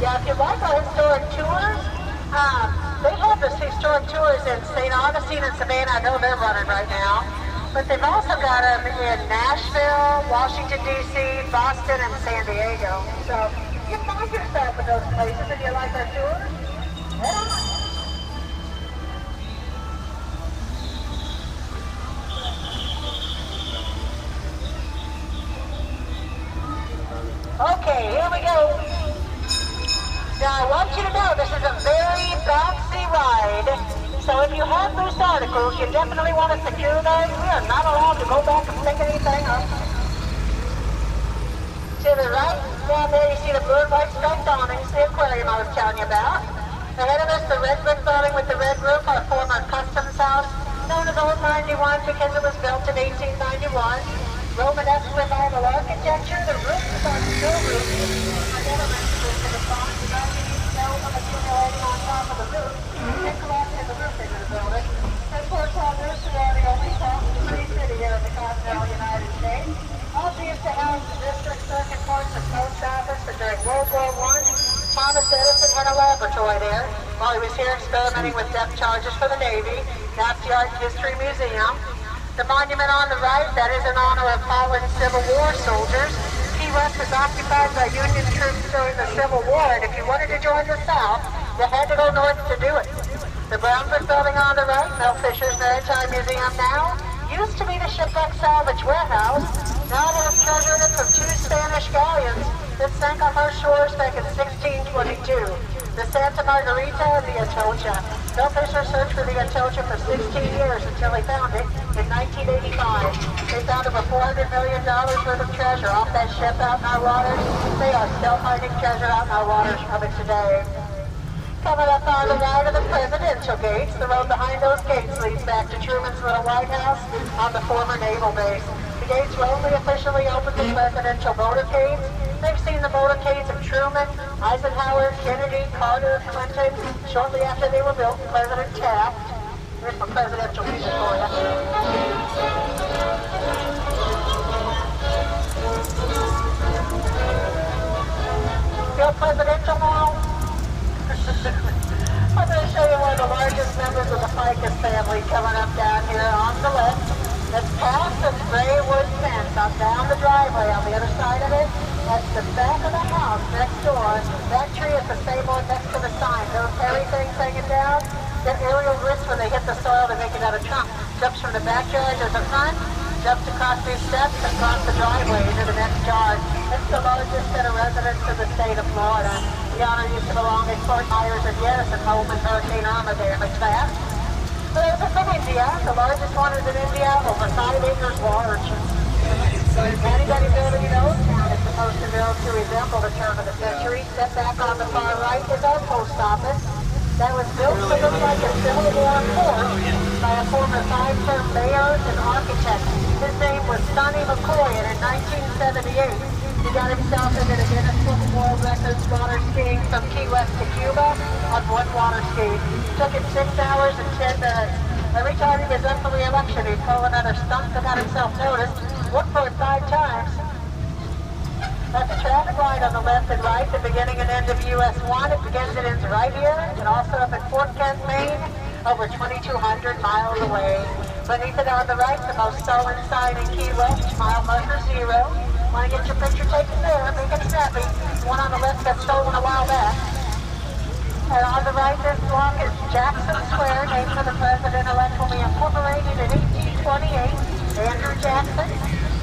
Yeah, if you like our historic tours, they have this historic tours in St. Augustine and Savannah. I know they're running right now. But they've also got them in Nashville, Washington, D.C., Boston, and San Diego. So you find yourself in those places and you like our tours, head on. Okay, here we go. Now I want you to know this is a very bouncy ride. So if you have loose articles, you definitely want to secure those. We are not allowed to go back and pick anything up. To the right, down there you see the blue and white striped awnings, the aquarium I was telling you about. Ahead of us, the red brick building with the red roof, our former customs house, known as Old 91 because it was built in 1891. Romanesque revival architecture, the roof is on steel roof. I never mentioned this in the song, but all you need to know from accumulating on top of the roof and collecting the roof into the building. And Fort Columbus is the only free city here in the continental United States. Also used to house the district circuit courts and post office, but during World War I, Thomas Edison had a laboratory there while he was here experimenting with depth charges for the Navy. That's the Art History Museum. The monument on the right, that is in honor of fallen Civil War soldiers. Key West was occupied by Union troops during the Civil War, and if you wanted to join the South, you had to go north to do it. The brown brick building on the right, Mel Fisher's Maritime Museum now, used to be the shipwreck salvage warehouse. Now they have treasure in it from 2 Spanish galleons that sank on our shores back in 1622. The Santa Margarita and the Atocha. Mel Fisher searched for the Atocha for 16 years until he found it in 1985. They found over $400 million worth of treasure off that ship out in our waters. They are still finding treasure out in our waters of it today. Coming up on the right of the presidential gates, the road behind those gates leads back to Truman's little White House on the former naval base. The gates were only officially open to presidential motorcades. They've seen the motorcades of Truman, Eisenhower, Kennedy, Carter, Clinton, shortly after they were built, President Taft. Here's some presidential music for you. Feel presidential now? I'm going to show you one of the largest members of the Ficus family coming up down here on the left. That's past the gray wood fence on down the driveway on the other side of it. That's the back of the house next door. That tree is the same one next to the sign. Those hairy things hanging down, they're aerial grits when they hit the soil to make it out of trunk. Jumps from the backyard to the front, jumps across these steps and across the driveway into the next yard. It's the largest set of residents in the state of Florida. The honor used to belong at Fort Myers and Yedison, home in Hurricane Irma damage that. But those are from India. The largest one is in India, over 5 acres large. Anybody building an old town is supposed to build to resemble the turn of the century. Set back on the far right is our post office. That was built to look like a Civil War fort by a former 5-term mayor and architect. His name was Sonny McCoy, and in 1978, he got himself into the Guinness Book of World Records water skiing from Key West to Cuba on one water ski. Took him 6 hours and 10 minutes. Every time he was up for re-election, he'd pull another stunt that got himself noticed. Looked for it 5 times. That's the traffic light on the left and right, the beginning and end of US 1. It begins and ends right here, and also up at Fort Kent, Maine, over 2,200 miles away. Beneath it on the right, the most stolen sign in Key West, mile marker 0. Want to get your picture taken there, make it snappy. One on the left got stolen a while back. And on the right, this block is Jackson Square, named for the president-elect whom we incorporated in 1828, Andrew Jackson.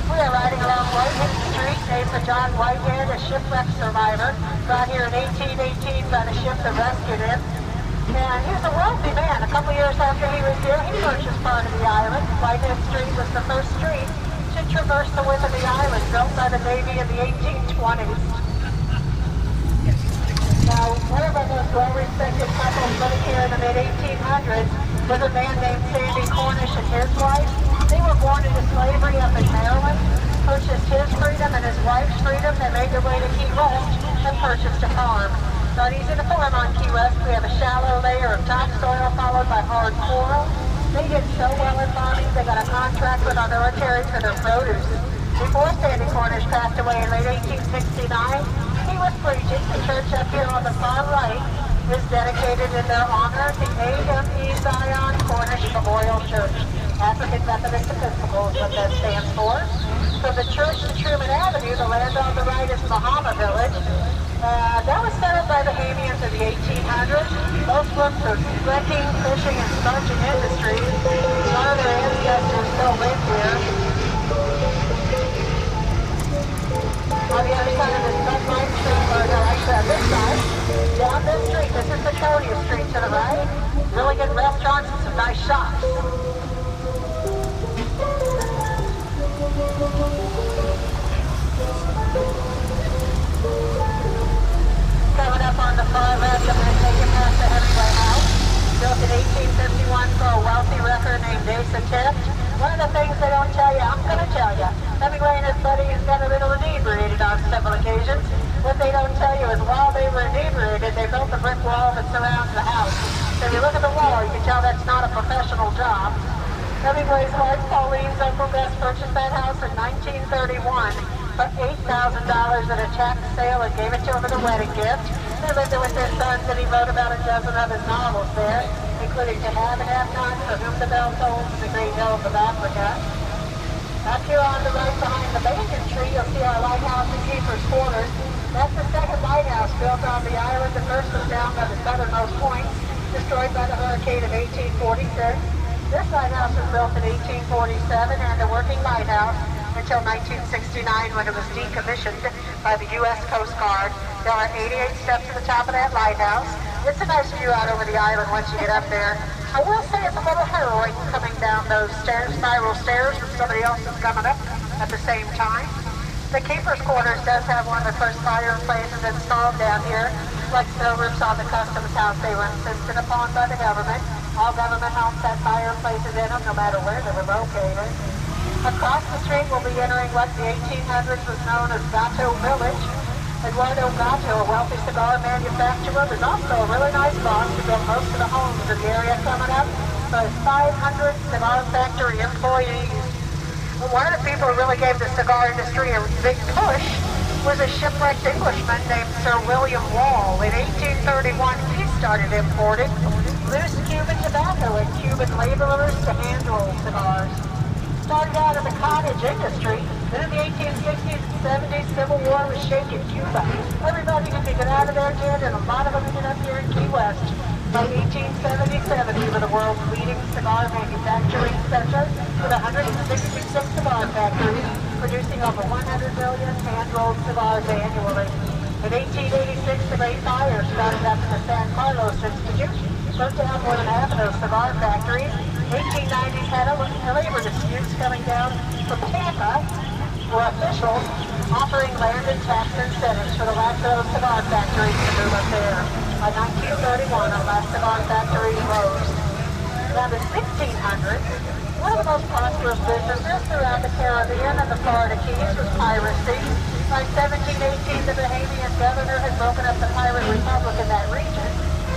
We are riding along Whitehead Street, named for John Whitehead, a shipwreck survivor, brought here in 1818 by the ship that rescued him. And he was a wealthy man. A couple years after he was here, he purchased part of the island. Whitehead Street was the first street to traverse the width of the island, built by the Navy in the 1820s. Now, one of our most well-respected couples living here in the mid-1800s was a man named Sandy Cornish and his wife. They were born into slavery up in Maryland, purchased his freedom and his wife's freedom. They made their way to Key West and purchased a farm. Not easy to farm on Key West. We have a shallow layer of topsoil followed by hard coral. They did so well in farming, they got a contract with our military for their produce. Before Sandy Cornish passed away in late 1869, he North preaching, the church up here on the far right, is dedicated in their honor to AME Zion Cornish Memorial Church. African Methodist Episcopal is what that stands for. From the church to Truman Avenue, the land on the right is Bahama Village. That was settled by the Bahamians in the 1800s. Most were for wrecking, fishing, and sponge industries. One of their ancestors still live here. On the other side of this sunlight street, or no, actually on this side, down this street, this is Laconia Street to the right. Really good restaurants and some nice shops. Coming up on the far left, I'm going to take you past the Hemingway House. Built in 1851 for a wealthy wrecker named Asa Tift. One of the things they don't tell you, I'm going to tell you. Hemingway and his buddies got a little inebriated on several occasions. What they don't tell you is while they were inebriated, they built a brick wall that surrounds the house. So if you look at the wall, you can tell that's not a professional job. Hemingway's wife, Pauline's Uncle Gus, purchased that house in 1931 for $8,000 at a tax sale and gave it to him as a wedding gift. They lived there with their sons, and he wrote about a dozen of his novels there, including To Have and Have Not, For Whom the Bell Tolls, and The Great Hills of Africa. Up here on the right behind the banyan tree, you'll see our lighthouse and keeper's quarters. That's the second lighthouse built on the island. The first was down by the southernmost point, destroyed by the hurricane of 1846. This lighthouse was built in 1847 and a working lighthouse until 1969 when it was decommissioned by the U.S. Coast Guard. There are 88 steps to the top of that lighthouse. It's a nice view out over the island once you get up there. I will say it's a little harrowing coming down those stairs, spiral stairs, when somebody else is coming up at the same time. The keeper's quarters does have one of the first fireplaces installed down here. Like snow roofs on the customs house, they were insisted upon by the government. All government homes had fireplaces in them, no matter where they were located. Across the street, we'll be entering what the 1800s was known as Gato Village. Eduardo Gato, a wealthy cigar manufacturer, is also a really nice boss who built most of the homes in the area coming up for his 500 cigar factory employees. Well, one of the people who really gave the cigar industry a big push was a shipwrecked Englishman named Sir William Wall. In 1831, he started importing loose Cuban tobacco and Cuban laborers to hand-roll cigars. Started out in the cottage industry. Then in the 1860s and 70s, Civil War was shaking Cuba. Everybody had to get out of there, Jen, and a lot of them ended up here in Key West. By 1877, we were the world's leading cigar manufacturing center with 166 cigar factories, producing over 100 million hand-rolled cigars annually. In 1886, the Great Fire started up in the San Carlos Institute, burnt down more than half of those cigar factories. 1890s had a labor disputes coming down from Tampa, where officials offering land and tax incentives for the last of those cigar factories to move up there. By 1931, our last cigar factory rose. Now the 1600s, one of the most prosperous businesses throughout the Caribbean and the Florida Keys was piracy. By 1718, the Bahamian governor had broken up the pirate republic in that region.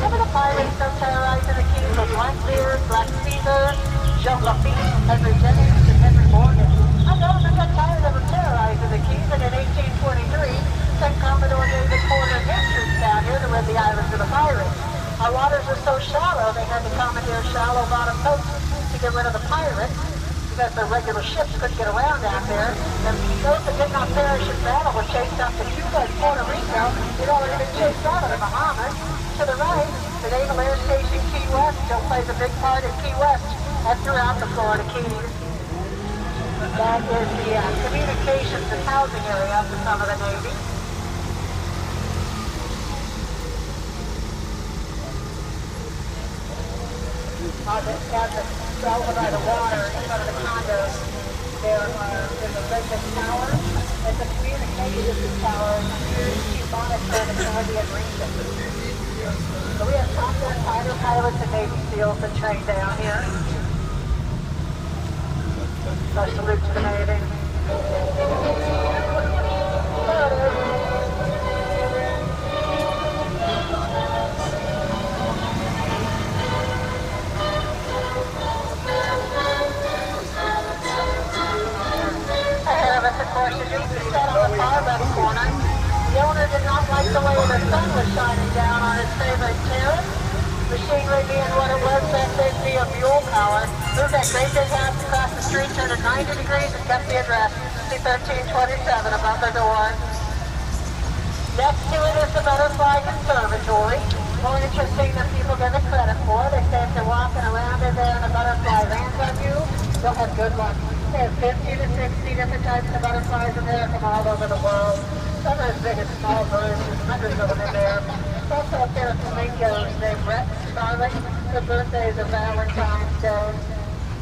Some of the pirates still terrorizing the Keys were Blackbeard, Black Caesar, Joe Lafitte, Henry Jennings, and Henry Morgan. Our government got tired of them terrorizing the Keys, and in 1823, sent Commodore David Porter and his troops down here to rid the islands of the pirates. Our waters were so shallow, they had to commandeer shallow bottom boats to get rid of the pirates, because the regular ships couldn't get around out there. And those that did not perish in battle were chased up to Cuba and Puerto Rico. They'd already been chased out of the Bahamas. To the right, the Naval Air Station Key West still plays a big part in Key West and throughout the Florida Keys. That is the communications and housing area for some of the Navy. At over by the water, in front of the condos, there is a big tower. It's a communications tower used to monitor the Caribbean region. So we have Top Gun fighter pilots and Navy SEALs that train down here. So salute to the Navy. There it is. Ahead of us, of course, as you can see on the far left corner, the owner did not like the way the sun was shining down on his favorite terrace. Machinery being what it was back then via mule power. Moved that great big house across the street, turned it 90 degrees, and kept the address, C1327 above the door. Next to it is the Butterfly Conservatory. More interesting than people give it credit for. They say if you're walking around in there and a butterfly lands on you, you'll have good luck. They have 50 to 60 different types of butterflies in there from all over the world. Some are as big as small birds. There's hundreds of them in there. Also up there are flamingos named Rex Scarlet. Their birthdays are Valentine's Day.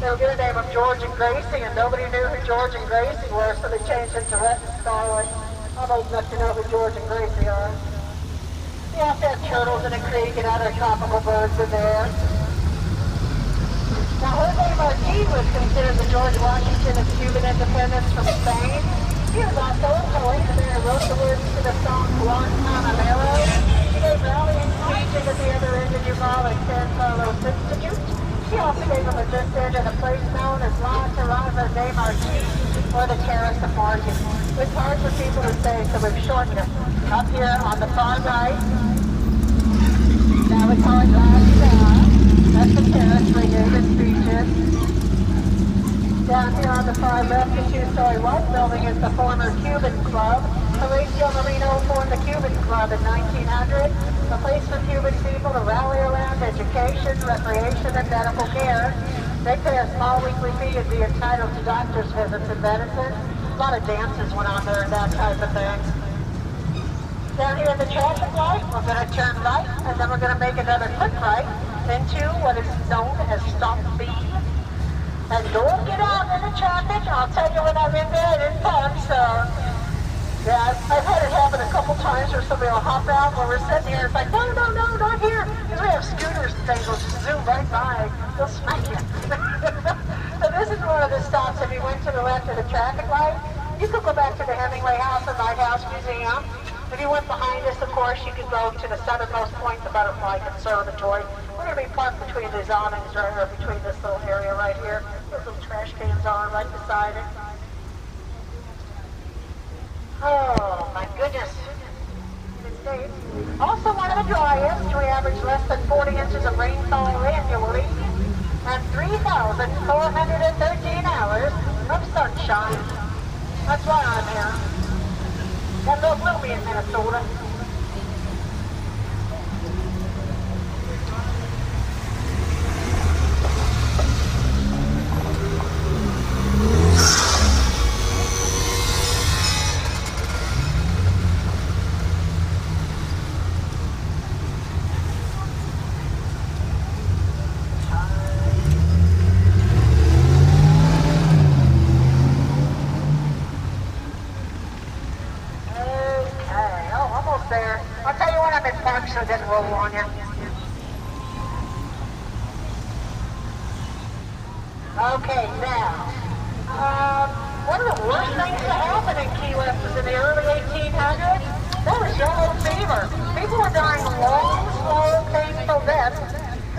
They were given the name of George and Gracie, and nobody knew who George and Gracie were, so they changed it to Rex Scarlet. I'm old enough to know who George and Gracie are. You also have turtles in the creek and other tropical birds in there. Now, Jose Marti was considered the George Washington of Cuban independence from Spain. He was also a poet, and then wrote the words to the song Guantanamero. He gave rallying speeches at the other end of Uval and San Carlos Institute. He also gave a magician in a place known as La Terraza de Marti, or the Terrace of Marti. It's hard for people to say, so we've shortened it. Up here on the far right, now we call it La Terraza. That's the terrace where he gave his speeches. Down here on the far left, the two-story white building is the former Cuban Club. Horatio Marino formed the Cuban Club in 1900, a place for Cuban people to rally around education, recreation, and medical care. They pay a small weekly fee and be entitled to doctor's visits and medicine. A lot of dances went on there and that type of thing. Down here in the traffic light, we're going to turn right, and then we're going to make another quick right into what is known as Stop Beam. And don't get out in the traffic. I'll tell you when I'm in there and in time, so... Yeah, I've had it happen a couple times where somebody will hop out when we're sitting here. It's like, no, no, no, not here. Because we have scooters and things will just zoom right by. They'll smack you. So this is one of the stops. If you went to the left of the traffic light, you could go back to the Hemingway House and Lighthouse Museum. If you went behind us, of course, you could go to the southernmost point, the Butterfly Conservatory. We're going to be parked between these awnings right or between this little area right here. Those little trash cans are right beside it. Oh, my goodness. Also one of the driest. We average less than 40 inches of rainfall annually and 3,413 hours of sunshine. That's why I'm here. And they'll blow me in Minnesota. So it doesn't roll on you. Okay, now, one of the worst things to happen in Key West was in the early 1800s. That was yellow fever. People were dying long, slow, painful deaths,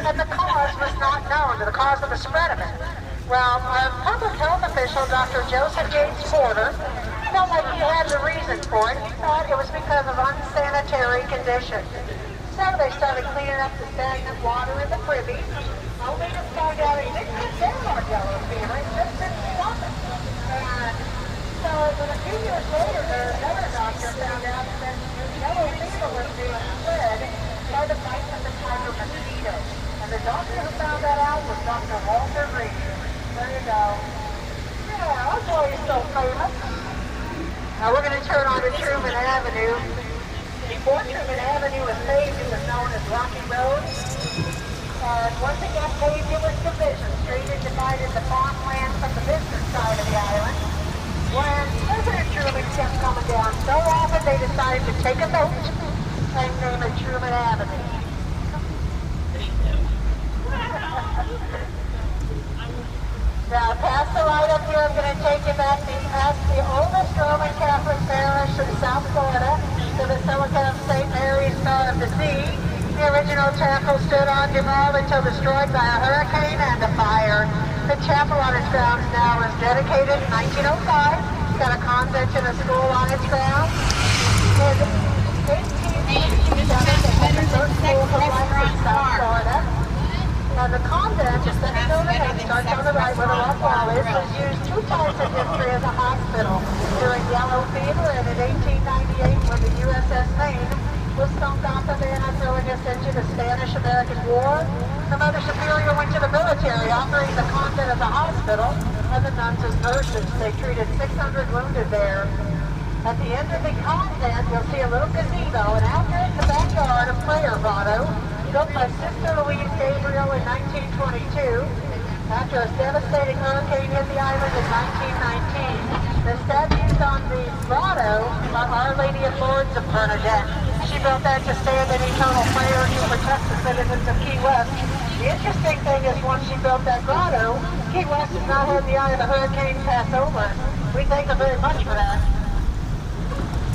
and the cause was not known, the cause of the spread of it. Well, our public health official, Dr. Joseph Gates Porter, felt like he had the reason for it. He thought it was because of unsanitary conditions. So they started cleaning up the stagnant water in the privy. Only to find out it didn't get down on yellow fever, it just didn't stop it. And so when a few years later, another doctor found out that yellow fever was being spread by the bites of the tiger mosquito. And the doctor who found that out was Dr. Walter Reed. There you go. Yeah, that's why he's so famous. Now we're going to turn on to Truman Avenue. Before Truman Avenue was paved, it was known as Rocky Road. And once it got paved, it was Division Street. It divided the farmland from the business side of the island. When President Truman kept coming down so often, they decided to take a vote and name it Truman Avenue. Now, past the light up here, I'm going to take you back past the oldest Roman Catholic parish in South Florida to the Basilica of St. Mary's, Star of the Sea. The original chapel stood on Duval until destroyed by a hurricane and a fire. The chapel on its grounds now is dedicated in 1905. It's got a convent and a school on its grounds. in South Florida. And the convent, just then building that starts on the right where the rock wall is, was used 2 times in history as a hospital. During yellow fever and in 1898 when the USS Maine was sunk off the Havana, throwing us into the Spanish-American War. The Mother Superior went to the military, offering the convent as a hospital, and the nuns as nurses. They treated 600 wounded there. At the end of the convent, you'll see a little gazebo, and out there in the backyard, a prayer grotto, built by Sister Louise Gabriel in 1922. After a devastating hurricane hit the island in 1919, the statues on the grotto are Our Lady of Lourdes of Bernadette. She built that to stand in eternal prayer to protect the citizens of Key West. The interesting thing is once she built that grotto, Key West has not had the eye of the hurricane pass over. We thank her very much for that.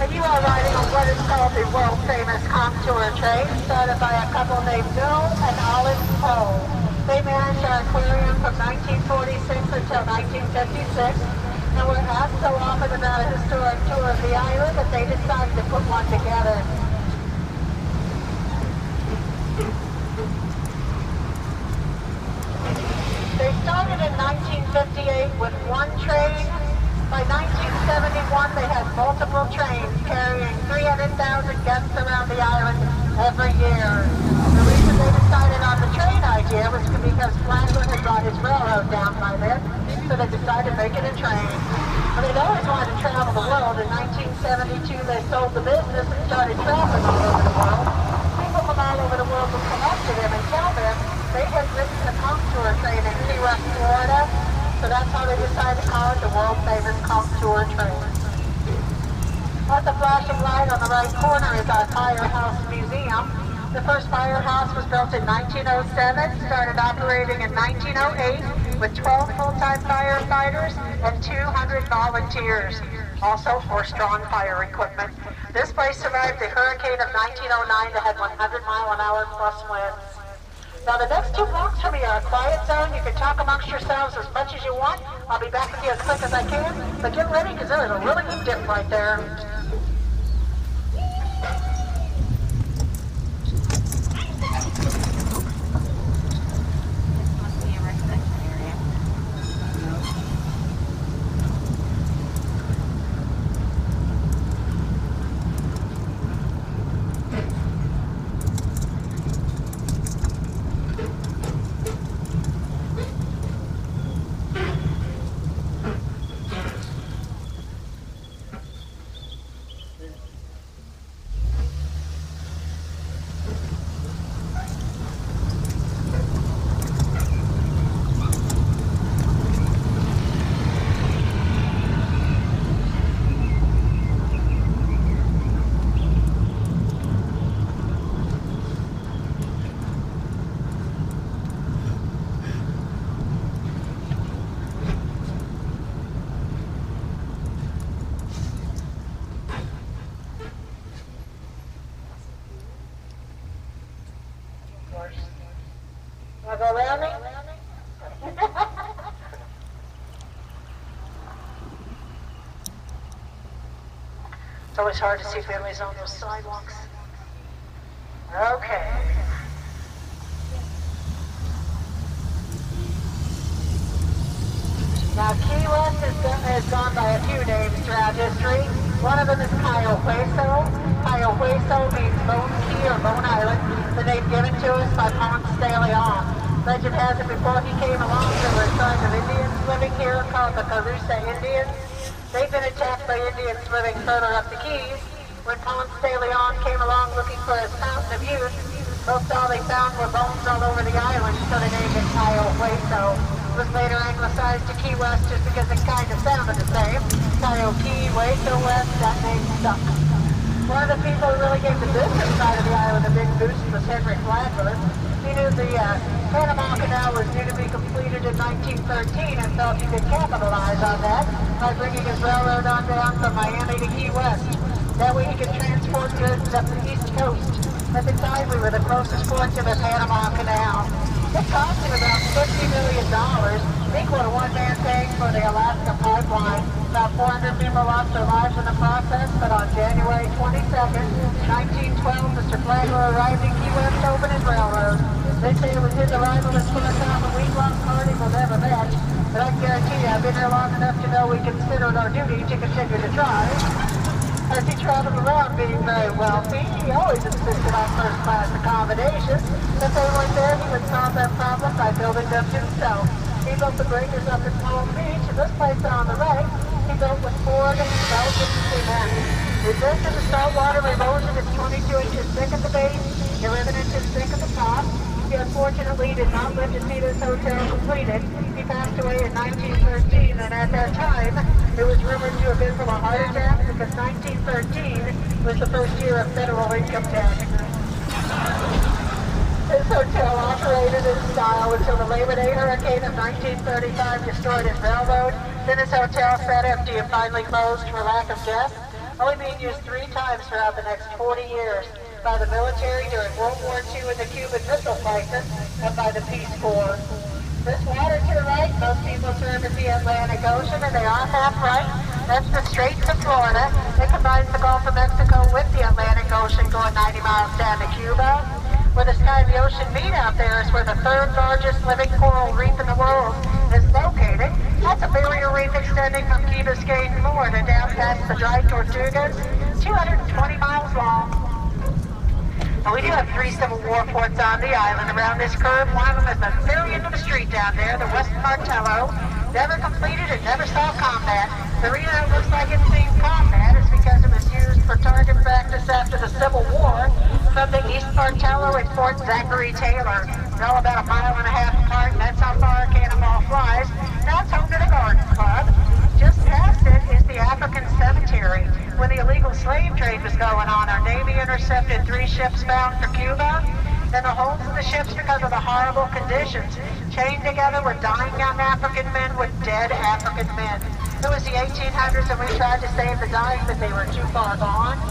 And you are riding on what is called the world-famous Conch Train, started by a couple named Bill and Olive Poe. They managed our aquarium from 1946 until 1956, and were asked so often about a historic tour of the island that they decided to put one together. They started in 1958 with one train. By 1971, they had multiple trains carrying 300,000 guests around the island every year. The reason they decided on the train idea was because Franklin had brought his railroad down by then, so they decided to make it a train. But they'd always wanted to travel the world. In 1972, they sold the business and started traveling all over the world. People from all over the world would come up to them and tell them they had ridden the Conch Train in Key West, Florida. So that's how they decided to call it the world-famous Conch Train. At the flashing light on the right corner is our Firehouse Museum. The first firehouse was built in 1907, started operating in 1908 with 12 full-time firefighters and 200 volunteers. Also 4 strong fire equipment. This place survived the hurricane of 1909 that had 100-mile-an-hour plus winds. Now the next 2 blocks from here are a quiet zone. You can talk amongst yourselves as much as you want. I'll be back with you as quick as I can. But get ready because there is a really good dip right there. Wanna go around me? It's always hard to see families on those sidewalks. Okay. Now Key West has gone by a few names throughout history. One of them is Cayo Hueso. Cayo Hueso means Bone Key or Bone Island, the name given to us by Ponce de Leon. Legend has it before he came along there were a tribe of Indians living here called the Carusa Indians. They've been attacked by Indians living further up the Keys. When Ponce de Leon came along looking for his fountain of youth, most all they found were bones all over the island, so they named it Cayo Hueso. It was later anglicized to Key West just because it kind of sounded the same. Cayo Key, Hueso West, that name stuck. One of the people who really gave the business side of the island a big boost was Henry Flagler. He knew the Panama Canal was due to be completed in 1913 and felt he could capitalize on that by bringing his railroad on down from Miami to Key West. That way he could transport goods up the East Coast. At the time, we were the closest port to the Panama Canal. It cost him about $50 million, equal to one man paying for the Alaska pipeline. About 400 people lost their lives in the process, but on January 22nd, 1912, Mr. Flagler arrived in Key West to open his railroad. They say it was his arrival that put us on a week-long party we'll never match, but I guarantee you I've been here long enough to know we consider it our duty to continue to try. As he traveled around being very wealthy, he always insisted on first-class accommodations. If they weren't there, he would solve their problem by building them himself. He built the breakers up at Palm Beach, and this place on the right, he built with Ford and Belgian cement. Resistant to saltwater erosion, it's 22 inches thick at the base, 11 inches thick at the top. He unfortunately did not live to see this hotel completed. He passed away in 1913, and at that time, it was rumored to have been from a heart attack because 1913 was the first year of federal income tax. This hotel operated in style until the Labor Day hurricane of 1935 destroyed his railroad. Then his hotel sat empty and finally closed for lack of guests, only being used 3 times throughout the next 40 years. By the military during World War II and the Cuban Missile Crisis, and by the Peace Corps. This water to the right, most people term as the Atlantic Ocean, and they are half right. That's the Straits of Florida. It combines the Gulf of Mexico with the Atlantic Ocean going 90 miles down to Cuba. Where the sky and the ocean meet out there is where the 3rd largest living coral reef in the world is located. That's a barrier reef extending from Key Biscayne, Florida, down past the Dry Tortugas, 220 miles long. We do have 3 Civil War forts on the island around this curve. One of them is the very end of the street down there, the West Martello. Never completed and never saw combat. The reason it looks like it's seen combat is because it was used for target practice after the Civil War from the East Martello and Fort Zachary Taylor. They're all about 1.5 miles apart, and that's how far a cannonball flies. Now it's home to the Garden Club. Just past it is the African Cemetery. When the illegal slave trade was going on, our Navy intercepted 3 ships bound for Cuba. Then the holes in the ships, because of the horrible conditions, chained together with dying young African men with dead African men. It was the 1800s, and we tried to save the dying, but they were too far gone.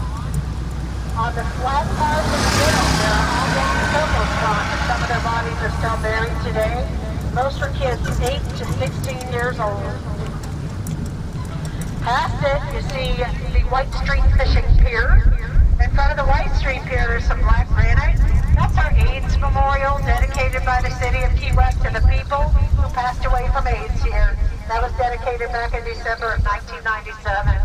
On the flat part in the middle, there are all-young circle spots, and some of their bodies are still buried today. Most were kids 8 to 16 years old. Past it, you see the White Street Fishing Pier. In front of the White Street Pier, there's some black granite. That's our AIDS memorial dedicated by the city of Key West to the people who passed away from AIDS here. That was dedicated back in December of 1997.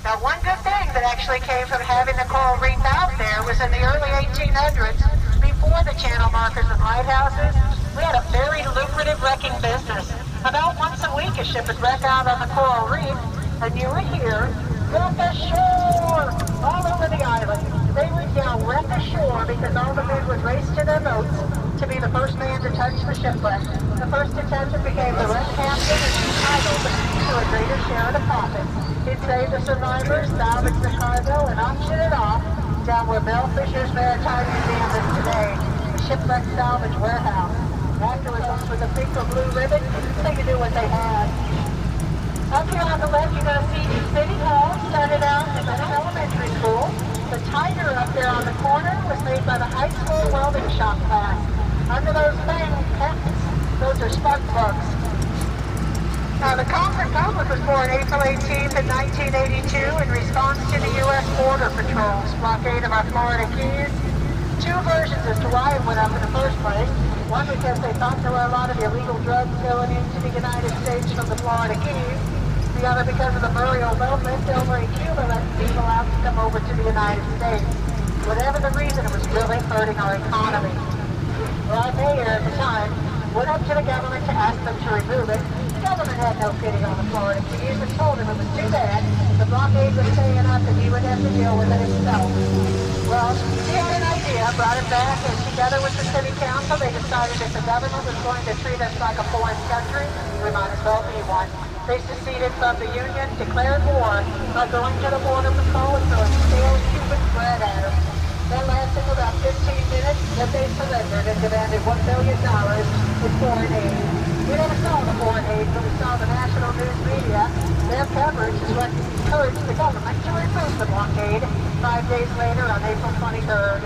Now, one good thing that actually came from having the coral reef out there was in the early 1800s, before the channel markers and lighthouses, we had a very lucrative wrecking business. About once a week, a ship would wreck out on the coral reef, and you would hear, "Wreck ashore!" all over the island. They would yell, "Wreck ashore," because all the men would race to their boats to be the first man to touch the shipwreck. The first to touch it became the wreck captain and entitled to a greater share of the profits. He'd save the survivors, salvage the cargo, and auction it off down where Mel Fisher's Maritime Museum is today, the shipwreck salvage warehouse. Afterwards, with a pink or blue ribbon, they could do what they had. Up here on the left, you're going to see City Hall. Started out as an elementary school. The tiger up there on the corner was made by the high school welding shop class. Under those fang pets, those are spark plugs. Now, the Conch Republic was born April 18th in 1982 in response to the U.S. Border Patrol's blockade of our Florida Keys. 2 versions as to why it went up in the first place. One, because they thought there were a lot of illegal drugs going into the United States from the Florida Keys. The other, because of the burial movement over in Cuba, letting people out to come over to the United States. Whatever the reason, it was really hurting our economy. Well, our mayor at the time went up to the government to ask them to remove it. The government had no pity on the Florida Keys and told him it was too bad. The blockade was staying up and he would have to deal with it himself. Well, he had an idea, brought it back, and together with the city council, they decided if the government was going to treat us like a foreign country, we might as well be one. They seceded from the Union, declared war by going to the border patrol and throwing stale Cuban bread at them. That lasted about 15 minutes, then they surrendered and demanded $1 billion in foreign aid. We never saw the foreign aid, but we saw the national news media. Their coverage is what encouraged the government to remove the blockade 5 days later on April 23rd.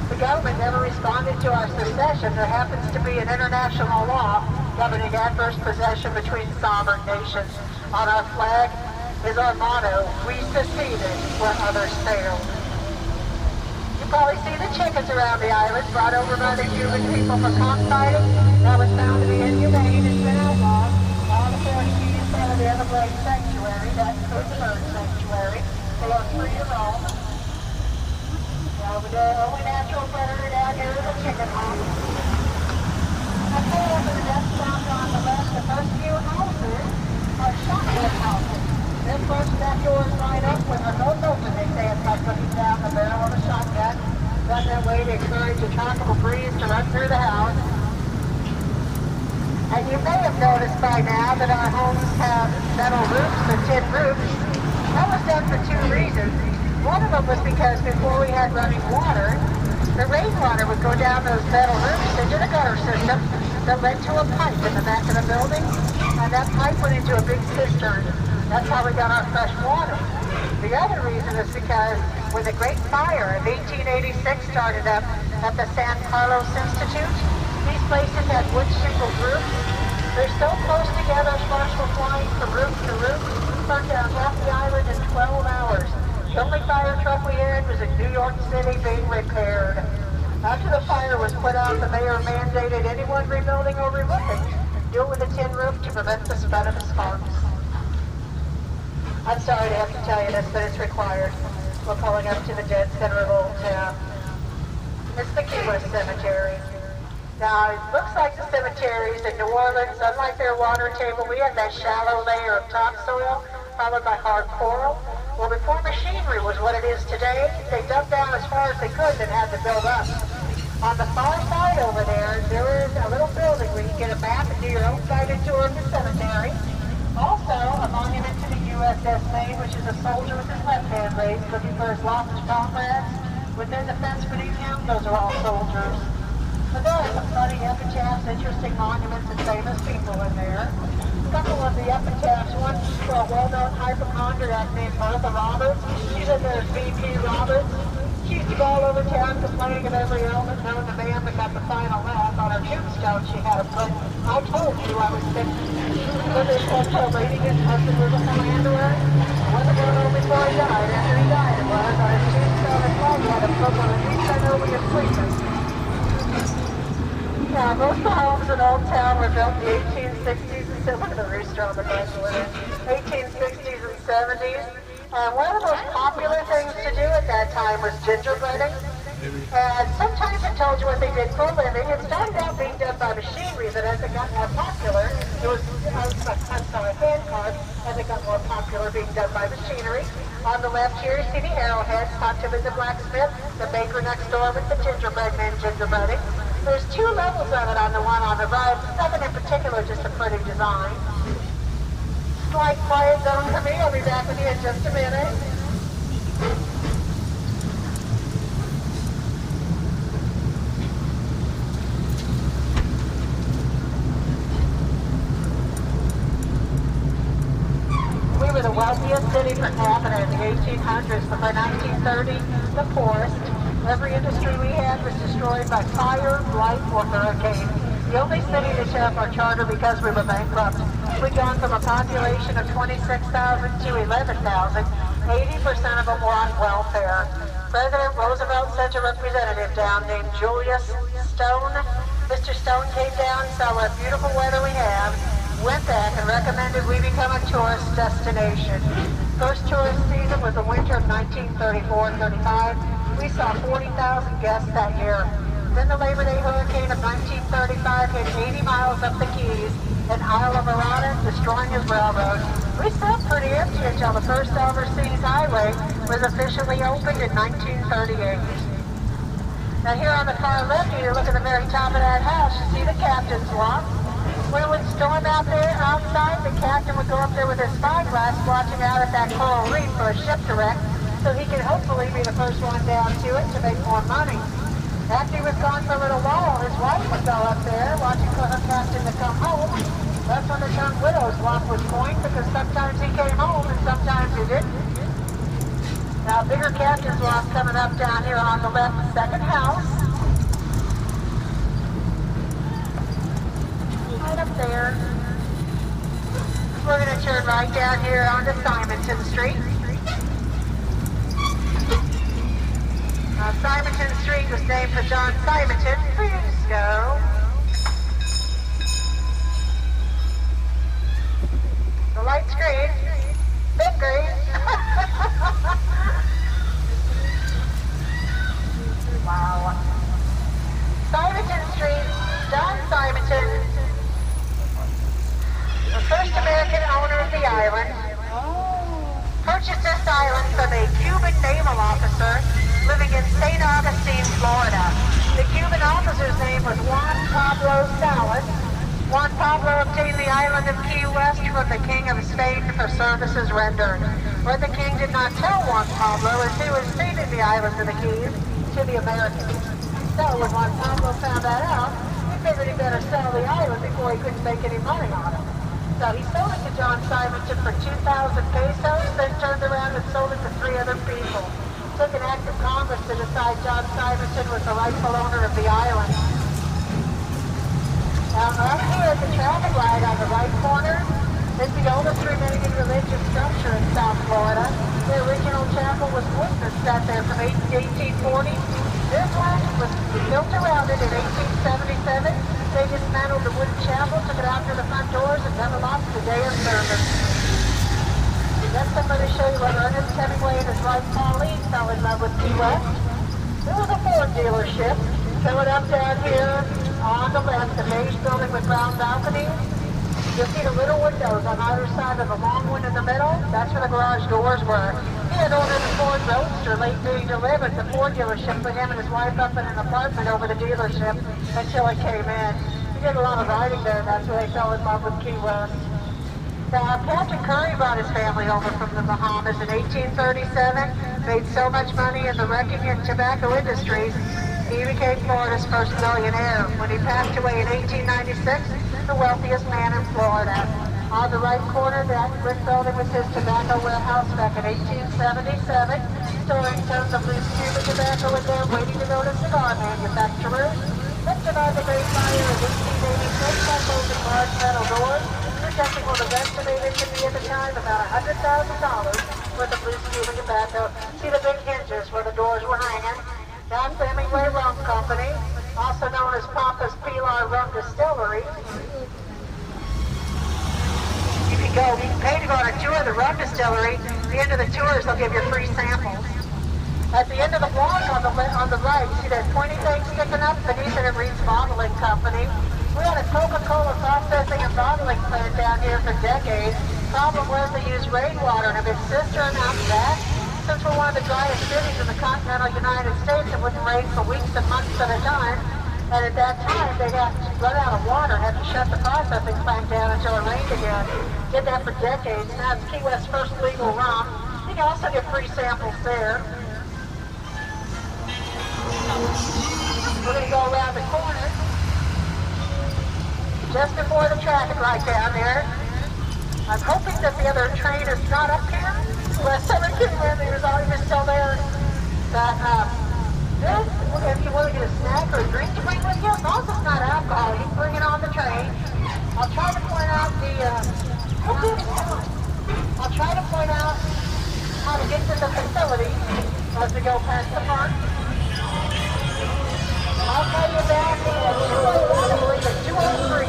The government never responded to our secession. There happens to be an international law governing adverse possession between sovereign nations. On our flag is our motto, we seceded where others failed. You probably see the chickens around the island brought over by the Cuban people for cockfighting. That was found to be inhumane. It's been outlawed. All the Pharisees out of the Everglades Sanctuary, that includes the bird sanctuary, they are free to roam. The only natural predator down here is a chicken hawk. Okay, over the desk found on the left, the first few houses are shotgun houses. This first back door is right up when they're both open. They say it's like looking down the barrel of a shotgun. Done that way to encourage a tropical breeze to run through the house. And you may have noticed by now that our homes have metal roofs or tin roofs. That was done for two reasons. One of them was because before we had running water, the rainwater would go down those metal roofs into the gutter system that led to a pipe in the back of the building, and that pipe went into a big cistern. That's how we got our fresh water. The other reason is because when the Great Fire of 1886 started up at the San Carlos Institute, these places had wood shingled roofs. They're so close together, sparks were flying from roof to roof, burnt down half the island in 12 hours. The only fire truck we had was in New York City being repaired. After the fire was put out, the mayor mandated anyone rebuilding or reroofing do it with a tin roof to prevent the spread of the sparks. I'm sorry to have to tell you this, but it's required. We're pulling up to the dead center of Old Town. It's the Key West Cemetery. Now, it looks like the cemeteries in New Orleans, unlike their water table, we have that shallow layer of topsoil followed by hard coral. Well, before machinery was what it is today, they dug down as far as they could and had to build up. On the far side over there, there is a little building where you get a map and do your own guided tour of the cemetery. Also, a monument to the USS Maine, which is a soldier with his left hand raised looking for his lost comrades. Within the fence beneath him, those are all soldiers. But there are some funny epitaphs, interesting monuments, and famous people in there. A couple of the epitaphs, one for a well-known hypochondriac named Martha Roberts. She's in there as VP Roberts. She used to go all over town complaining of every ailment known to man that got the final laugh. On her tombstone she had a put, I told you I was sick. Then they told her lady his husband was a commander. It wasn't going on before he died. After he died it was. On his tombstone as well he had a book on at least I know we are sleeping. Yeah, most of the homes in Old Town were built in the 1860s and 70s. Look at the rooster on the back of it. 1860s and 70s. One of the most popular things to do at that time was gingerbreading. And sometimes it told you what they did for a living. It started out being done by machinery, but as it got more popular, it was, hand carved, as it got more popular being done by machinery. On the left here, you see the arrowheads, tucked in the blacksmith, the baker next door with the gingerbread men gingerbreading. There's two levels of it on the one on the right. Nothing in particular, just a pretty design. Slight quiet zone for me. I'll be back with you in just a minute. We were the wealthiest city per capita in the 1800s, but by 1930, the poorest. Every industry we had was destroyed by fire, blight, or hurricane. The only city to share up our charter because we were bankrupt. We'd gone from a population of 26,000 to 11,000. 80% of them were on welfare. President Roosevelt sent a representative down named Julius Stone. Mr. Stone came down, saw what beautiful weather we have, went back and recommended we become a tourist destination. First tourist season was the winter of 1934-35. We saw 40,000 guests that year. Then the Labor Day hurricane of 1935 hit 80 miles up the Keys and Isle of Arata, destroying his railroad. We sat pretty empty until the first overseas highway was officially opened in 1938. Now here on the far left, you look at the very top of that house, you see the captain's loft. When it would storm out there outside, the captain would go up there with his spyglass watching out at that coral reef for a ship to wreck, so he could hopefully be the first one down to it to make more money. After he was gone for a little while, his wife would go up there watching for her captain to come home. That's when the term widow's walk was coined, because sometimes he came home and sometimes he didn't. Now Bigger Captain's Loft coming up down here on the left, second house. Right up there. We're going to turn right down here onto Simonton Street. Simonton Street was named for John Simonton. Please go. The light's green. Big green. Wow. Simonton Street, John Simonton, the first American owner of the island, purchased this island from a Cuban naval officer living in St. Augustine, Florida. The Cuban officer's name was Juan Pablo Salas. Juan Pablo obtained the island of Key West from the King of Spain for services rendered. What the King did not tell Juan Pablo is he was ceding the islands of the Keys to the Americans. So when Juan Pablo found that out, he figured he better sell the island before he couldn't make any money on it. So he sold it to John Simonton for 2,000 pesos, then turned around and sold it to 3 other people. Took an act of Congress to decide John Simonton was the rightful owner of the island. Now up here at the traffic light on the right corner is the oldest remaining religious structure in South Florida. The original chapel was witnessed sat there from 1840. This one was built around it in 1877. They dismantled the wooden chapel, took it out through the front doors, and never lost a day of service. Next I'm going to show you what Ernest Hemingway and his wife Pauline fell in love with Key West. There was a Ford dealership coming up down here on the left, the beige building with brown balconies. You'll see the little windows on either side of the long one in the middle. That's where the garage doors were. He had ordered a Ford Roadster late being delivered. The Ford dealership put him and his wife up in an apartment over the dealership until it came in. He did a lot of riding there, and that's where they fell in love with Key West. Now, Captain Curry brought his family over from the Bahamas in 1837, made so much money in the wrecking and tobacco industries, he became Florida's first millionaire. When he passed away in 1896, the wealthiest man in Florida. On the right corner, that brick building was his tobacco warehouse back in 1877, storing tons of loose Cuban tobacco in there, waiting to go to cigar manufacturers. Then survived the Great Fire in 1886 by closing large metal doors, protecting what was estimated to be at the time about $100,000 worth of loose Cuban tobacco. See the big hinges where the doors were hanging? That's the Hemingway Rum Company, also known as Papa's Pilar Rum Distillery. You can pay to go on a tour of the rum distillery. At the end of the tours, they'll give you free samples. At the end of the block on the right, see that pointy thing sticking up? Beneath it, it reads Bottling Company. We had a Coca-Cola processing and bottling plant down here for decades. Problem was they used rainwater and a bit cistern out back. Since we're one of the driest cities in the continental United States, it wouldn't rain for weeks and months at a time. And at that time, they'd have to run out of water, had to shut the processing plant down until it rained again. Did that for decades. Now it's Key West's first legal rum. You can also get free samples there. We're going to go around the corner. Just before the traffic light down there. I'm hoping that the other train is not up here. Last time I came in, he was still there. But, if you want to get a snack or a drink to bring with you, as long as it's not alcohol, you can bring it on the train. I'll try to point out how to get to the facility as we go past the park. I'll tell you that at 2:01, I believe at 2:03.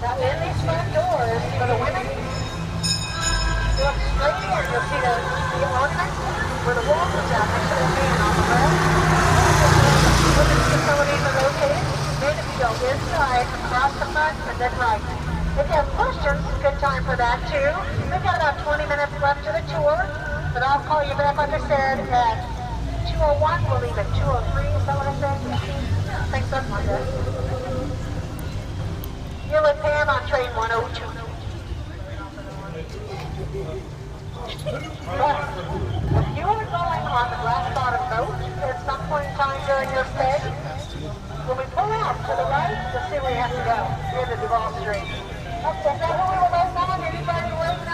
Now in these front doors for the women, look straight in, you'll see the ornament where the wall comes out next to the man on the left. Women's facilities are located. Then if you go inside, across the front, and then right. If you have questions, good time for that too. We've got about 20 minutes left to the tour, but I'll call you back, like I said, at 2:01. We'll leave at 2:03. Is that what I said? I think something like that. You're with Pam on train 102. But if you are going on the glass bottom boat at some point in time during your stay, when we pull out to the right, you'll see where you have to go. You're in the Duval Street. Okay, is that who we were waiting on? Anybody waiting on?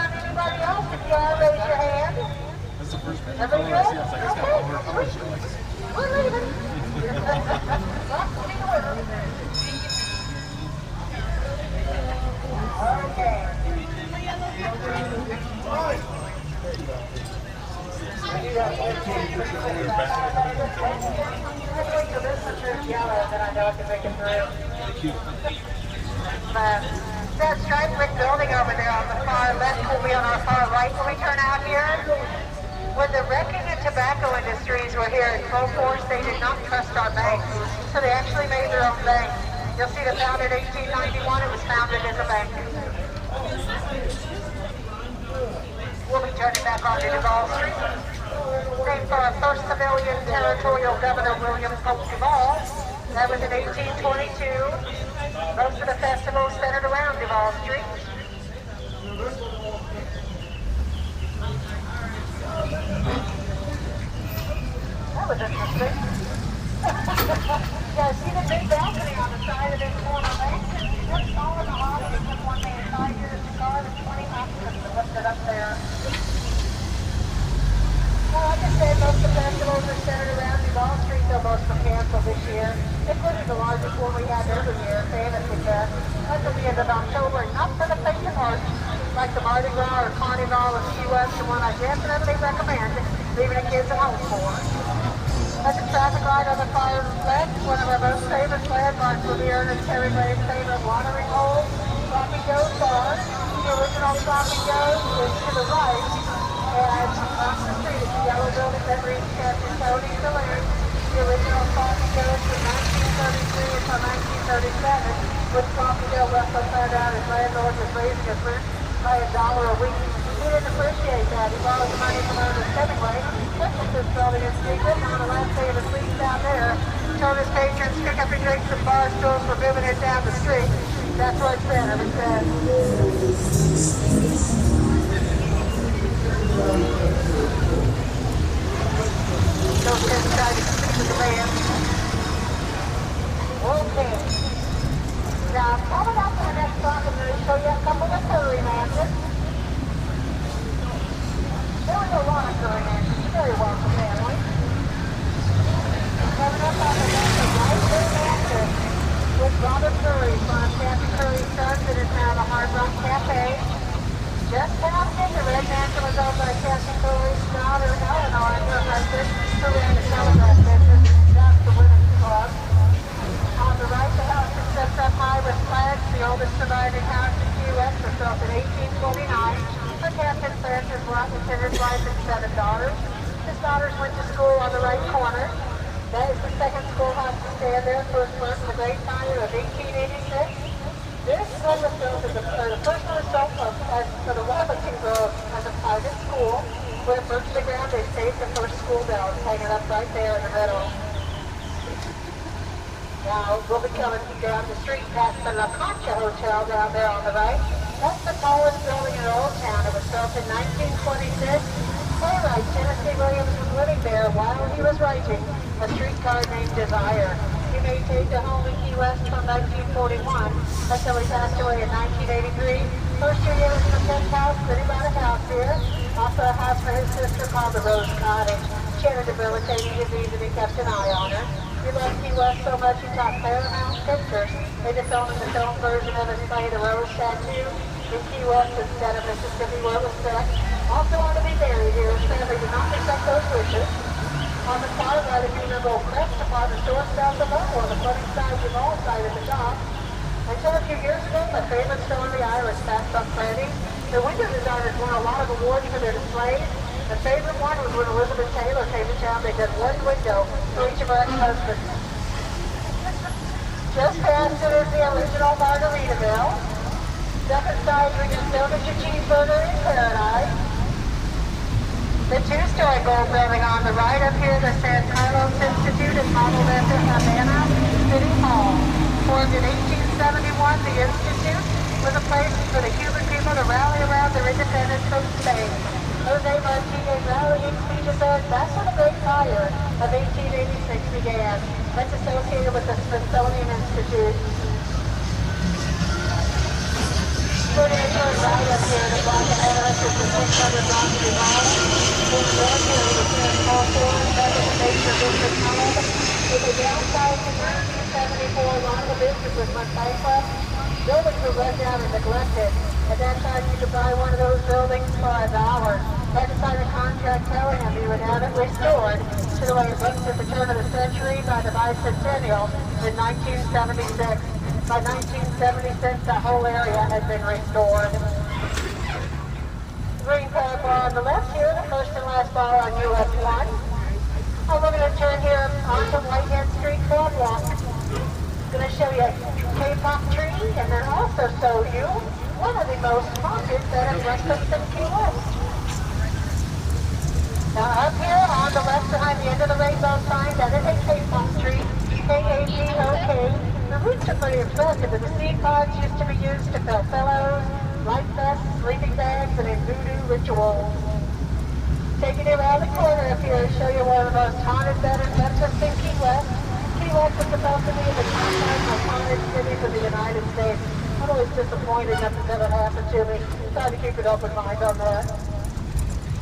Yellow, then I know I can make it through. That striped brick building over there on the far left will be on our far right when we turn out here. When the wrecking and tobacco industries were here in full force, they did not trust our banks, so they actually made their own bank. You'll see that founded in 1891, it was founded as a bank. We'll be turning back onto Duval Street. Named for our first civilian territorial governor, William Pope Duval. That was in 1822. Most of the festivals centered around Duval Street. That was interesting. Yeah, see the big balcony on the side of this corner lane? That's all in the hall. They took one man 5 years to carve and 20 oxygen to lift it up there. Well, like I said, most of the festivals are centered around Duval Street, though most were canceled this year, including the largest one we have every year, Piracy. That's at the end of October, not for the faint of heart, like the Mardi Gras or Carnival in Key West, the one I definitely recommend leaving the kids at home for. At the traffic light on the far left, one of our most favorite landmarks will be Ernest Terry Blade's favorite watering hole, Sloppy Joe's Bar. The original Sloppy Joe's is to the right, and across the street is the yellow building that reads Captain Tony Saloon. The original Sloppy Joe's from 1933 until 1937, with Sloppy Joe Russell found out his landlord was raising his rent by $1 a week. He didn't appreciate that. He borrowed the money from Ernest Hemingway, purchased this building in secret, and on the last day of his lease down there, told his patrons, pick up your drinks and bar stools for moving it down the street. That's what it's been ever since. Those kids tried to speak with the band. Okay. Now, coming up to the next block, I'm going to show you a couple of curry mansions. There was a lot of curry mansions. You're very welcome, family. Coming up on the left is Lighthouses Mansion with Robert Curry from Captain Curry's Sons. It is now the Hard Rock Cafe. Just past it, the Red Mansion was owned by Captain Curry's daughter, Eleanor, and her husband, who ran the telegraph business. That's the Women's Club. On the right, the house that sits up high with flags. The oldest surviving house in Key West was built in 1829. For Captain Francis Watson, his wife and 7 daughters. His daughters went to school on the right corner. That is the second schoolhouse to stand there. First one, the Great Fire of 1886. This one was built as the first one was built for the Washington Grove as a private school. When it burnt to the ground, they saved the first school bell. It's hanging up right there in the middle. Now, we'll be coming down the street past the La Concha Hotel down there on the right. That's the tallest building in Old Town. It was built in 1926. Playwright Tennessee Williams was living there while he was writing a streetcar named Desire. He maintained a home in Key West from 1941 until he passed away in 1983. First 2 years in the penthouse, then he bought a house here. Also a house for his sister called the Rose Cottage. She had a debilitating disease and he kept an eye on her. He loved Key West so much he taught Paramount Pictures. They just filmed the film version of his play, The Rose Tattoo, in Key West instead of Mississippi where it was set. Also wanted to be buried here. His family did not respect those wishes. On the far right, if you remember, old Crest Department store south of Lower, the flooding side, the mall side at the top. Until a few years ago, my favorite store in the aisle was Fast Up Freddy's. The window designers won a lot of awards for their displays. The favorite one was when Elizabeth Taylor came to town. They did one window for each of our ex-husbands. Just past it is the original Margaritaville. Second side, we just noticed your cheeseburger in paradise. The two-story gold building on the right up here, the San Carlos Institute, is modeled after Havana City Hall. Formed in 1871, the Institute was a place for the Cuban people to rally around their independence from Spain. Jose Martinez rallying speeches said that's when the Great Fire of 1886 began. That's associated with the Smithsonian Institute. Putting it right up here, the block ahead of us is the 600 block of Duval. This military was here in full force, back in the major business hub. With a downsized in 1974, a lot of the business was went bankrupt. Buildings were run down and neglected. At that time, you could buy one of those buildings for $1. That inside the Conch contract telling him he would have it restored to the way it looked at the turn of the century by the bicentennial in 1976. By 1976, the whole area had been restored. Green flag bar on the left here, the first and last bar on US 1. And we're going to turn here onto Whitehead Street Boardwalk. Going to show you a K-pop tree and then also show you one of the most haunted bed and breakfasts in Key West. Now up here on the left behind the end of the rainbow sign, that is a K-pop tree, K-A-P-O-K. The roots are pretty impressive. The seed pods used to be used to fill pillows, light vests, sleeping bags, and in voodoo rituals. Taking you around the corner up here to show you one of the most haunted bed and breakfasts in Key West. Key West is supposed to be in the top 5 most haunted cities of the United States. I'm always disappointed nothing's ever happened to me. Trying to keep an open mind on that.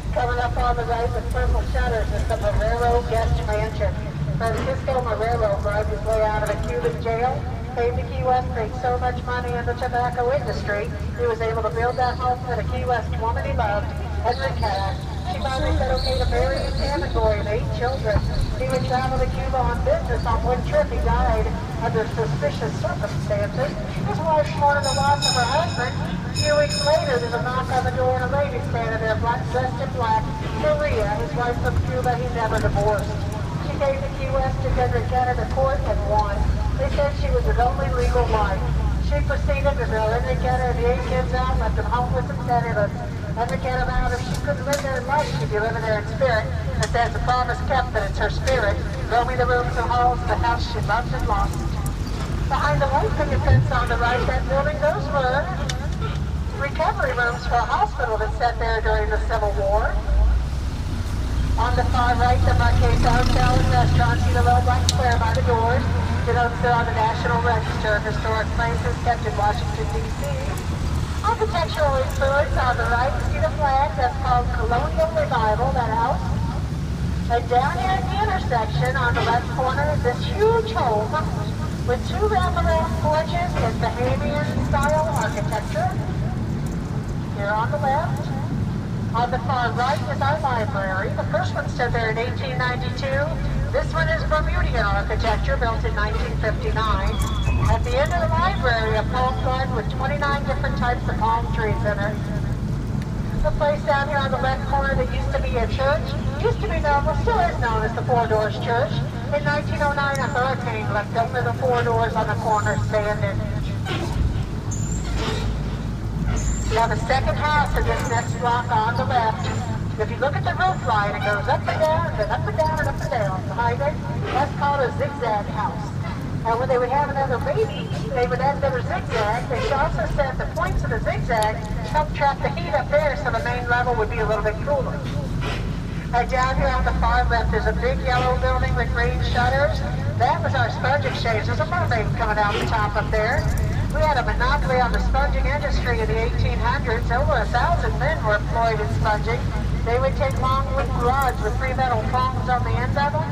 Coming up on the right with purple shutters is the Marrero Guest Mansion. Francisco Marrero bribed his way out of a Cuban jail, came to Key West, made so much money in the tobacco industry, he was able to build that home for the Key West woman he loved, Enriqueta. She finally said okay to marry his family boy and 8 children. He would travel to Cuba on business. On one trip, he died under suspicious circumstances. His wife mourned the loss of her husband. A few weeks later, there's a knock on the door and a lady standing there, dressed in black. Maria, his wife from Cuba, he never divorced. She came to Key West to Enriqueta to court and won. They said she was his only legal wife. She proceeded to throw Enriqueta and the 8 kids out, left them homeless and penniless. Enriqueta vowed if she couldn't live there in life, she'd be living there in spirit. It says the promise kept that it's her spirit, roaming the rooms and halls of the house she loved and lost. Behind the white picket fence on the right, that building, those were recovery rooms for a hospital that sat there during the Civil War. On the far right, the Marquez Hotel and Restaurant, see the little black square by the doors. Denotes they're on the National Register of Historic Places kept in Washington, D.C. Architectural influence on the right, see the flag, that's called Colonial Revival, that house. And down here at the intersection on the left corner is this huge home with 2 wraparound porches in Bahamian-style architecture. Here on the left. On the far right is our library. The first one stood there in 1892. This one is Bermudian architecture, built in 1959. At the end of the library, a palm garden with 29 different types of palm trees in it. The place down here on the left corner that used to be a church, used to be known, well, still is known as the Four Doors Church. In 1909, a hurricane left only the 4 doors on the corner standing. You have a second house in this next block on the left. If you look at the roof line, it goes up and down, then up and down, and up and down. Behind it, that's called a zigzag house. And when they would have another baby, they would add another zigzag. They should also set the points of the zigzag to help trap the heat up there so the main level would be a little bit cooler. And down here on the far left, there's a big yellow building with green shutters. That was our sponge exchange. There's a mermaid coming out the top up there. We had a monopoly on the sponging industry in the 1800s. Over 1,000 men were employed in sponging. They would take long wooden rods with 3 metal prongs on the end of them,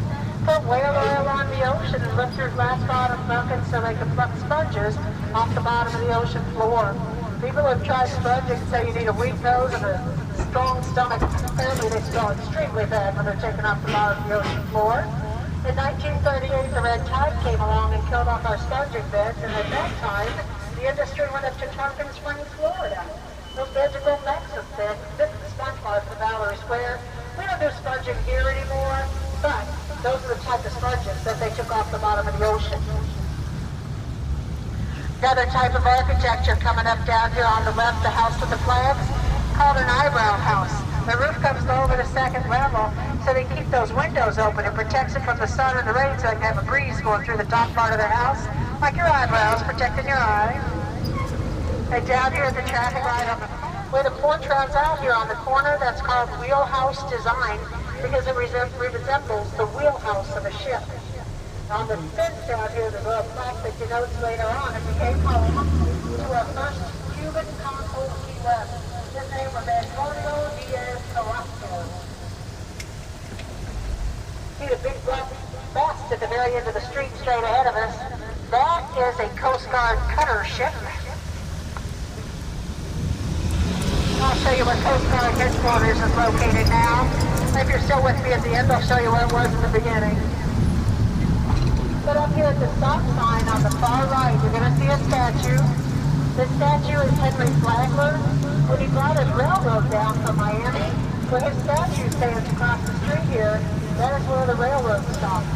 put whale oil on the ocean and lift their glass bottom buckets so they could pluck sponges off the bottom of the ocean floor. People who have tried sponging say you need a weak nose and a strong stomach. Apparently they smell extremely bad when they're taken off the bottom of the ocean floor. In 1938, the red tide came along and killed off our sponging beds, and at that time, the industry went up to Tarpon Springs, Florida. Those beds are grown back since then. This is the sponge park of Valerie Square. We don't do sponging here anymore, but those are the type of sponges that they took off the bottom of the ocean. Another type of architecture coming up down here on the left, the house with the flags, called an eyebrow house. The roof comes over the second level, so they keep those windows open. It protects it from the sun and the rain, so they can have a breeze going through the top part of their house, like your eyebrows, protecting your eyes. And down here at the traffic light on the where the porch runs out here on the corner, that's called wheelhouse design, because it resembles the wheelhouse of a ship. On the fence down here, there's a little plaque that denotes later on it became home to our first Cuban consul in Key West. His name was Antonio Diaz Carrasco. See the big black mast at the very end of the street straight ahead of us? That is a Coast Guard cutter ship. I'll show you where Coast Guard headquarters is located now. If you're still with me at the end, I'll show you where it was in the beginning. But up here at the stop sign on the far right, you're going to see a statue. This statue is Henry Flagler. When he brought his railroad down from Miami, where his statue stands across the street here, that is where the railroad stopped.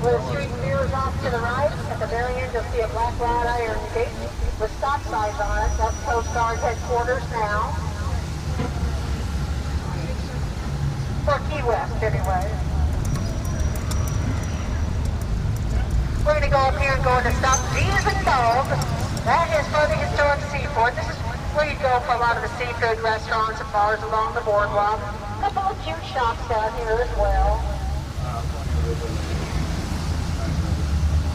Where the street veers off to the right, at the very end you'll see a black wrought iron gate with stop signs on it. That's Coast Guard headquarters now. For Key West, anyway. We're going to go up here and go into stop D's and Dogs. That is for the historic seaport. This is where you go for a lot of the seafood restaurants and bars along the boardwalk. A couple of cute shops down here as well.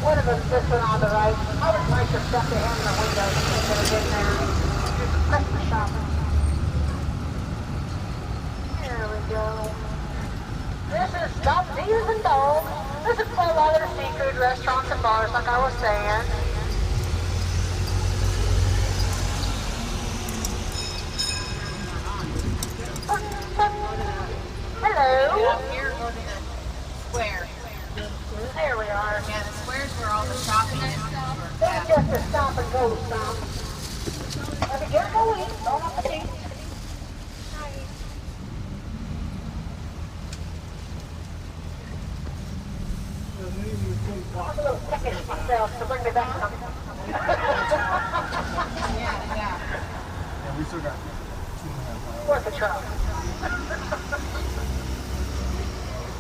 One of them, this one on the right. I would like to stuff their hand in the window instead of in there. Do some Christmas shopping. There we go. This is Stop Deers and Dogs. This is for a lot of the seafood restaurants and bars, like I was saying. Hello. Get up here, go to the square. There we are. Yeah, the square's where all the shopping is stuff. That's just a stop and go stop. Let me get going. Don't have to eat. I'm a little peckish myself, so bring me back some. Yeah. Yeah, we still got 2.5 hours. Worth a try.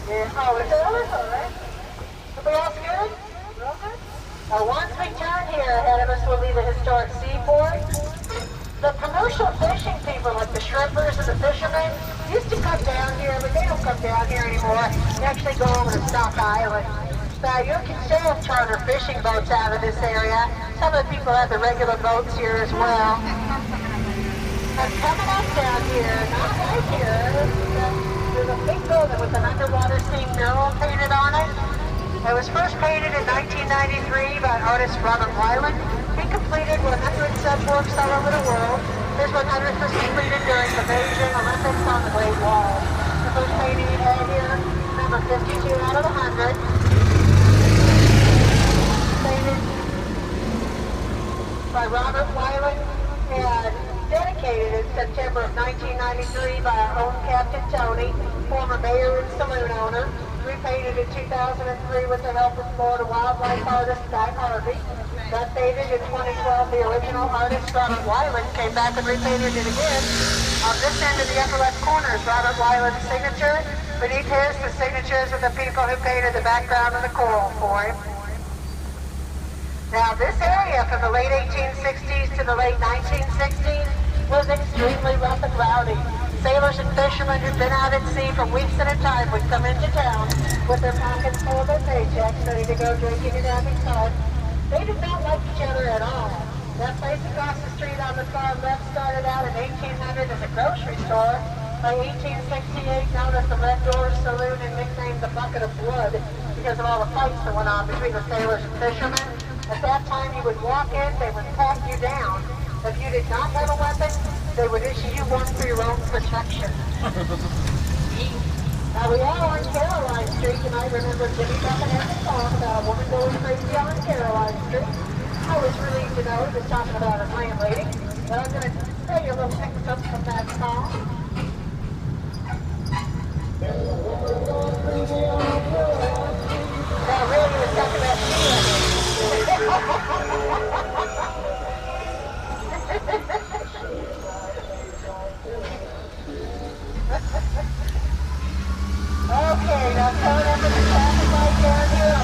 Yeah, oh, it's all right. Everybody else good? Real good? Now once we turn here, ahead of us will be the historic seaport. The commercial fishing people, like the shrimpers and the fishermen, used to come down here, but they don't come down here anymore. They actually go over to Stock Island. Now you can still charter fishing boats out of this area. Some of the people have the regular boats here as well. And coming up down here, not right here, there's a big building with an underwater steam mural painted on it. It was first painted in 1993 by artist Robert Wyland. He completed 100 subworks all over the world. This 100 was completed during the Beijing Olympics on the Great Wall. The first painting he had here, number 52 out of 100. Painted by Robert Wyland and dedicated in September of 1993 by our own Captain Tony, former mayor and saloon owner. Repainted in 2003 with the help of Florida wildlife artist Guy Harvey. That faded in 2012. The original artist, Robert Wyland, came back and repainted it again. On this end of the upper left corner is Robert Wyland's signature. Beneath his, the signatures of the people who painted the background of the coral for him. Now, this area from the late 1860s to the late 1960s was extremely rough and rowdy. Sailors and fishermen who'd been out at sea for weeks at a time would come into town with their pockets full of their paychecks, ready to go drinking and having fun. They did not like each other at all. That place across the street on the far left started out in 1800 as a grocery store. By 1868, known as the Red Door Saloon and nicknamed the Bucket of Blood because of all the fights that went on between the sailors and fishermen. At that time, you would walk in, they would pat you down. If you did not have a weapon, they would issue you one for your own protection. Now, we are on Caroline Street, and I remember Jimmy Buffett had a song about a woman going crazy on Caroline Street. I was relieved to know he was talking about his landlady, but I'm going to tell you a little excerpt from that song. Now, really, he was talking about Sheila. Okay, now coming up with the traffic light down here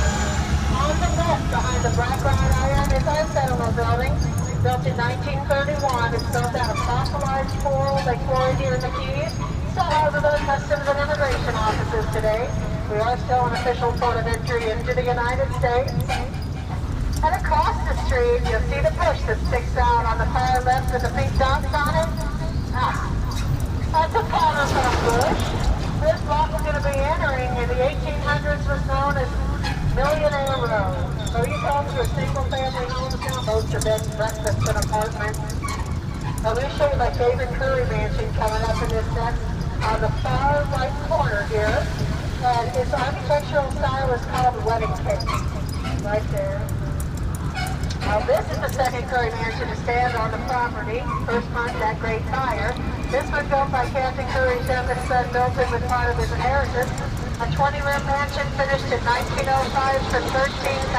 on the left behind the black wrought iron is our settlement building. Built in 1931, it's built out of fossilized coral they quarried here in the Keys. Still houses the customs and immigration offices today. We are still an official port of entry into the United States. And across the street, you'll see the bush that sticks out on the far left with the pink dots on it. That's a powder bush. This block we're going to be entering in the 1800s was known as Millionaire Road. So these homes are single-family homes now. Most are bed and breakfast and apartments. I'm going to show you my favorite Curry mansion coming up in this next, on the far right corner here. And its architectural style is called wedding cake. Right there. Now this is the second Curry mansion to stand on the property. First month that Great Fire. This was built by Captain Curry's youngest son, built it with part of his inheritance. A 20-room mansion finished in 1905 for $13,000.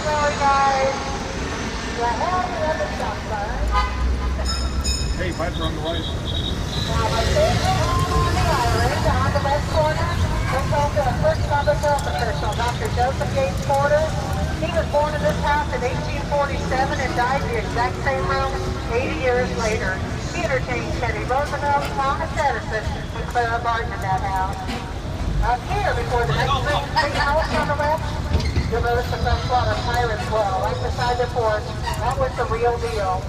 Sorry guys. The hell you have the shop, Hey, Piper on the right. now my favorite home on the island, on the west corner, is home to a first public health official, Dr. Joseph Gates Porter. He was born in this house in 1847 and died in the exact same room 80 years later. He entertained Teddy Roosevelt, Thomas Edison, and Clara Barton in that house. Up here, before the next big house on the left, you'll notice the freshwater Piracy well, right beside the porch. That was the real deal.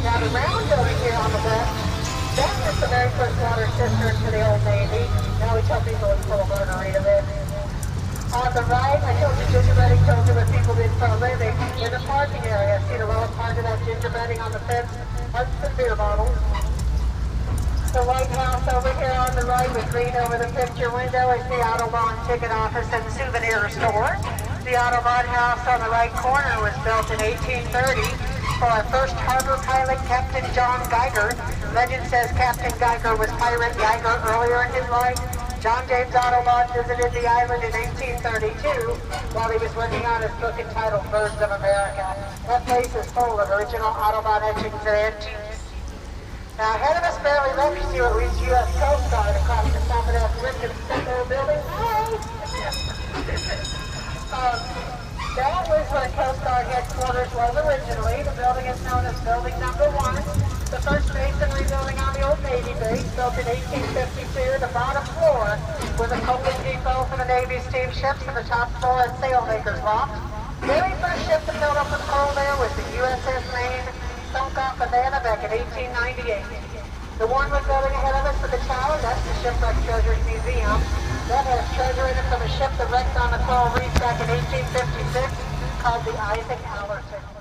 Now the round building here on the left, that's just the very first water cistern for the old Navy. Now we tell people it's full of margarita there. On the right, I told you gingerbreading told you what people did for a living. In the parking area, see the lower part of that gingerbreading on the fence? That's the beer bottles. The White House over here on the right with green over the picture window is the Autobahn ticket office and souvenir store. The Autobahn house on the right corner was built in 1830 for our first harbor pilot, Captain John Geiger. Legend says Captain Geiger was Pirate Geiger earlier in his life. John James Autobahn visited the island in 1832 while he was working on his book entitled Birds of America. That place is full of original Autobahn etchings and antiques. Now ahead of us barely left, you see what reads U.S. Coast Guard across the top of that wicked old building. Hi! That was where Coast Guard headquarters was originally. The building is known as Building Number 1. The first masonry building on the old Navy base, built in 1852. The bottom floor was a coaling depot for the Navy steamships, and the top floor a sailmaker's loft. The very first ship that filled up with coal there was the USS Maine, sunk off Havana back in 1898. The one we're building ahead of us for the tower, that's the Shipwreck Treasures Museum. That has treasure in it from a ship that wrecked on the coral reef back in 1856 called the Isaac Allerton.